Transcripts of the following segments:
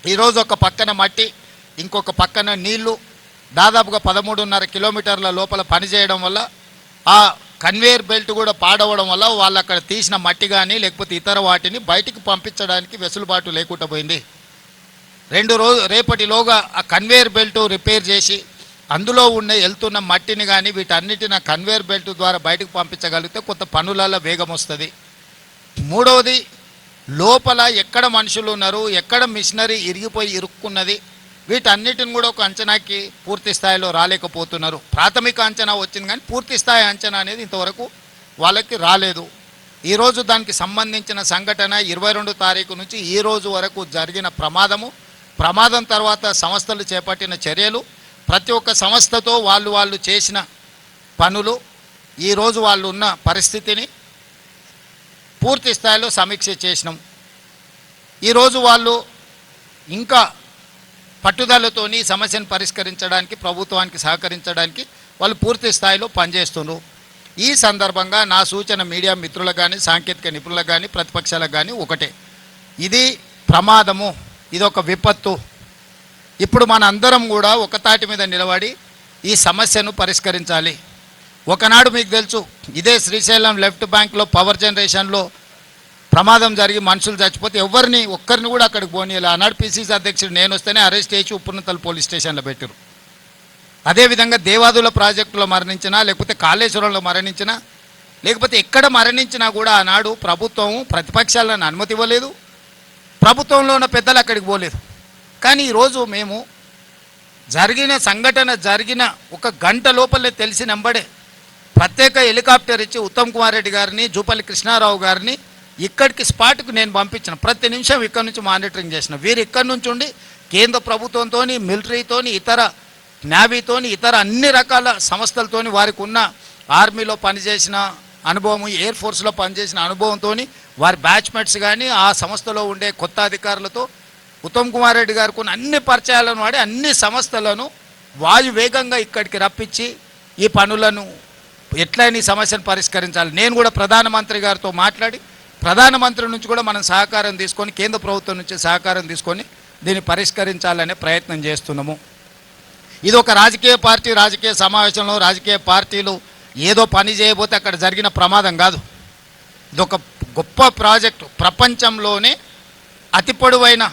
ఈరోజు ఒక పక్కన మట్టి, ఇంకొక పక్కన నీళ్లు, దాదాపుగా 13.5 కిలోమీటర్ల లోపల పనిచేయడం వల్ల ఆ కన్వేయర్ బెల్ట్ కూడా పాడవడం వల్ల వాళ్ళు అక్కడ తీసిన మట్టి కానీ లేకపోతే ఇతర వాటిని బయటికి పంపించడానికి వెసులుబాటు లేకుండా పోయింది. రేపటిలోగా ఆ కన్వేయర్ బెల్ట్ రిపేర్ చేసి అందులో వెళ్తున్న మట్టిని కానీ వీటన్నిటిని ఆ కన్వేయర్ బెల్ట్ ద్వారా బయటకు పంపించగలిగితే కొంత పనులలో వేగం వస్తుంది. మూడవది, లోపల ఎక్కడ మనుషులు ఉన్నారు, ఎక్కడ మిషనరీ ఇరుక్కున్నది, వీటన్నిటిని కూడా ఒక అంచనాకి పూర్తి స్థాయిలో రాలేకపోతున్నారు. ప్రాథమిక అంచనా వచ్చింది కానీ పూర్తి స్థాయి అంచనా అనేది ఇంతవరకు వాళ్ళకి రాలేదు. ఈరోజు దానికి సంబంధించిన సంఘటన 22 తారీఖు నుంచి ఈ రోజు వరకు జరిగిన ప్రమాదం తర్వాత సంస్థలు చేపట్టిన చర్యలు, ప్రతి ఒక్క సంస్థతో వాళ్ళు చేసిన పనులు, ఈరోజు వాళ్ళు ఉన్న పరిస్థితిని పూర్తి స్థాయిలో సమీక్ష చేసినాం. ఈరోజు వాళ్ళు ఇంకా పట్టుదలతోని సమస్యను పరిష్కరించడానికి, ప్రభుత్వానికి సహకరించడానికి వాళ్ళు పూర్తి స్థాయిలో పనిచేస్తున్నారు. ఈ సందర్భంగా నా సూచన మీడియా మిత్రులకు కానీ, సాంకేతిక నిపుణులకు కానీ, ప్రతిపక్షాలకు కానీ ఒకటే, ఇది ప్రమాదము, ఇదొక విపత్తు. ఇప్పుడు మన అందరం కూడా ఒక తాటి మీద నిలబడి ఈ సమస్యను పరిష్కరించాలి. ఒకనాడు మీకు తెలుసు, ఇదే శ్రీశైలం లెఫ్ట్ బ్యాంక్లో పవర్ జనరేషన్లో ప్రమాదం జరిగి మనుషులు చచ్చిపోతే ఒక్కరిని కూడా అక్కడికి పోనీయాలి. ఆనాడు పిసిసి అధ్యక్షుడు నేను వస్తేనే అరెస్ట్ చేసి ఉప్పునతల పోలీస్ స్టేషన్లో పెట్టారు. అదేవిధంగా దేవాదుల ప్రాజెక్టులో మరణించినా, లేకపోతే కాళేశ్వరంలో మరణించినా, లేకపోతే ఎక్కడ మరణించినా కూడా ఆనాడు ప్రభుత్వం ప్రతిపక్షాలను అనుమతి ఇవ్వలేదు, ప్రభుత్వంలో ఉన్న పెద్దలు అక్కడికి పోలేదు. కానీ ఈరోజు మేము జరిగిన ఒక గంట లోపలే తెలిసినంబడే ప్రత్యేక హెలికాప్టర్ ఇచ్చి ఉత్తమ్ కుమార్ రెడ్డి గారిని, జూపల్లి కృష్ణారావు గారిని ఇక్కడికి స్పాట్కు నేను పంపించిన. ప్రతి నిమిషం ఇక్కడ నుంచి మానిటరింగ్ చేసిన. వీరు ఇక్కడి నుంచి ఉండి కేంద్ర ప్రభుత్వంతో, మిలిటరీతో, ఇతర నేవీతోని, ఇతర అన్ని రకాల సంస్థలతోని, వారికి ఉన్న ఆర్మీలో పనిచేసిన అనుభవం, ఎయిర్ ఫోర్స్లో పనిచేసిన అనుభవంతో వారి బ్యాచ్మెట్స్ కానీ ఆ సంస్థలో ఉండే కొత్త అధికారులతో ఉత్తమ్ కుమార్ రెడ్డి గారికి ఉన్న అన్ని పరిచయాలను వాడి అన్ని సంస్థలను వాయువేగంగా ఇక్కడికి రప్పించి ఈ పనులను ఎట్లయినా ఈ సమస్యను పరిష్కరించాలి. నేను కూడా ప్రధానమంత్రి గారితో మాట్లాడి ప్రధానమంత్రి నుంచి కూడా మనం సహకారం తీసుకొని, కేంద్ర ప్రభుత్వం నుంచి సహకారం తీసుకొని దీన్ని పరిష్కరించాలనే ప్రయత్నం చేస్తున్నాము. ఇది ఒక రాజకీయ సమావేశంలో రాజకీయ పార్టీలు ఏదో పని చేయబోతే అక్కడ జరిగిన ప్రమాదం కాదు. ఇదొక గొప్ప ప్రాజెక్టు. ప్రపంచంలోనే అతి పొడవైన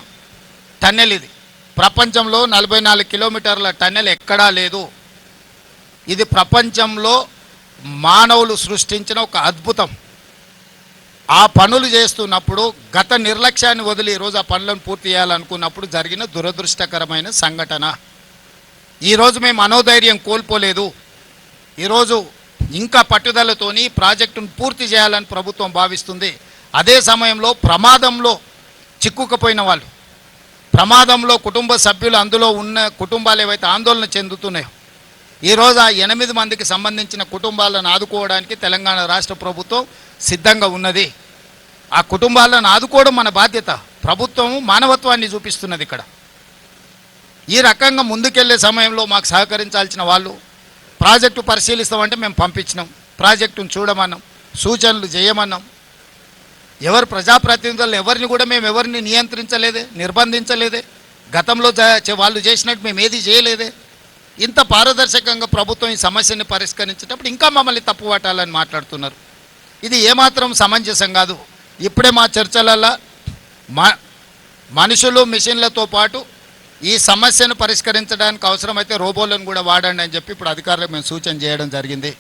టన్నెల్ ఇది. ప్రపంచంలో 44 కిలోమీటర్ల టన్నెల్ ఎక్కడా లేదు. ఇది ప్రపంచంలో మానవులు సృష్టించిన ఒక అద్భుతం. ఆ పనులు చేస్తున్నప్పుడు గత నిర్లక్ష్యాన్ని వదిలి ఈరోజు ఆ పనులను పూర్తి చేయాలనుకున్నప్పుడు జరిగిన దురదృష్టకరమైన సంఘటన. ఈరోజు మేము మనోధైర్యం కోల్పోలేదు. ఈరోజు ఇంకా పట్టుదలతోని ప్రాజెక్టును పూర్తి చేయాలని ప్రభుత్వం భావిస్తుంది. అదే సమయంలో ప్రమాదంలో చిక్కుకుపోయిన వాళ్ళు, ప్రమాదంలో కుటుంబ సభ్యులు, అందులో ఉన్న కుటుంబాలు ఏవైతే ఆందోళన చెందుతున్నాయో, ఈరోజు ఆ 8 మందికి సంబంధించిన కుటుంబాలను ఆదుకోవడానికి తెలంగాణ రాష్ట్ర ప్రభుత్వం సిద్ధంగా ఉన్నది. ఆ కుటుంబాలను ఆదుకోవడం మన బాధ్యత. ప్రభుత్వం మానవత్వాన్ని చూపిస్తున్నది. ఇక్కడ ఈ రకంగా ముందుకెళ్లే సమయంలో మాకు సహకరించాల్సిన వాళ్ళు ప్రాజెక్టు పరిశీలిస్తామంటే మేము పంపించినాం, ప్రాజెక్టును చూడమన్నాం, సూచనలు చేయమన్నాం. ఎవరు ప్రజాప్రతినిధులు ఎవరిని కూడా మేము ఎవరిని నియంత్రించలేదే, నిర్బంధించలేదే. గతంలో వాళ్ళు చేసినట్టు మేము ఏది చేయలేదే. ఇంత పారదర్శకంగా ప్రభుత్వం ఈ సమస్యని పరిష్కరించేటప్పుడు ఇంకా మమ్మల్ని తప్పుపట్టాలని మాట్లాడుతున్నారు. ఇది ఏమాత్రం సమంజసం కాదు. ఇప్పుడే మా చర్చలలో మనుషులు, మిషన్లతో పాటు ఈ సమస్యను పరిష్కరించడానికి అవసరమైతే రోబోలను కూడా వాడండి అని చెప్పి ఇప్పుడు అధికారులకు మేము సూచన చేయడం జరిగింది.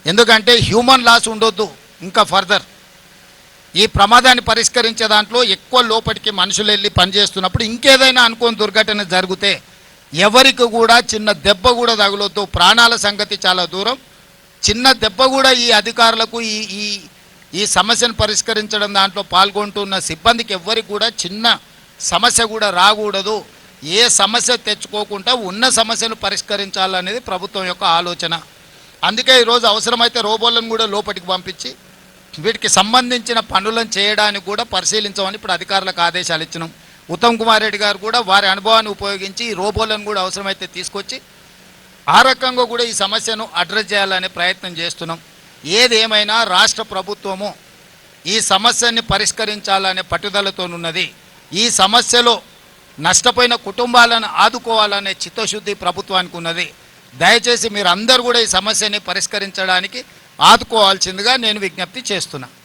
ఎందుకంటే హ్యూమన్ లాస్ ఉండొద్దు. ఇంకా ఫర్దర్ ఈ ప్రమాదాన్ని పరిష్కరించే దాంట్లో ఎక్కువ లోపలికి మనుషులు వెళ్ళి పనిచేస్తున్నప్పుడు ఇంకేదైనా అనుకోని దుర్ఘటన జరిగితే ఎవరికి కూడా చిన్న దెబ్బ కూడా తగులొద్దు. ప్రాణాల సంగతి చాలా దూరం. చిన్న దెబ్బ కూడా ఈ అధికారులకు ఈ సమస్యను పరిష్కరించడం దాంట్లో పాల్గొంటున్న సిబ్బందికి ఎవరికి కూడా చిన్న సమస్య కూడా రాకూడదు. ఏ సమస్య తెచ్చుకోకుండా ఉన్న సమస్యను పరిష్కరించాలనేది ప్రభుత్వం యొక్క ఆలోచన. అందుకే ఈరోజు అవసరమైతే రోబోలను కూడా లోపలికి పంపించి వీటికి సంబంధించిన పనులను చేయడానికి కూడా పరిశీలించమని ఇప్పుడు అధికారులకు ఆదేశాలు ఇచ్చినాం. ఉత్తమ్ కుమార్ రెడ్డి గారు కూడా వారి అనుభవాన్ని ఉపయోగించి ఈ రోబోలను కూడా అవసరమైతే తీసుకొచ్చి ఆ రకంగా కూడా ఈ సమస్యను అడ్రస్ చేయాలనే ప్రయత్నం చేస్తున్నాం. ఏదేమైనా రాష్ట్ర ప్రభుత్వము ఈ సమస్యని పరిష్కరించాలనే పట్టుదలతోనున్నది. ఈ సమస్యలో నష్టపోయిన కుటుంబాలను ఆదుకోవాలనే చిత్తశుద్ధి ప్రభుత్వానికి ఉన్నది. దయచేసి మీరు అందరూ కూడా ఈ సమస్యని పరిష్కరించడానికి ఆదుకోవాల్సిందిగా నేను విజ్ఞప్తి చేస్తున్నా.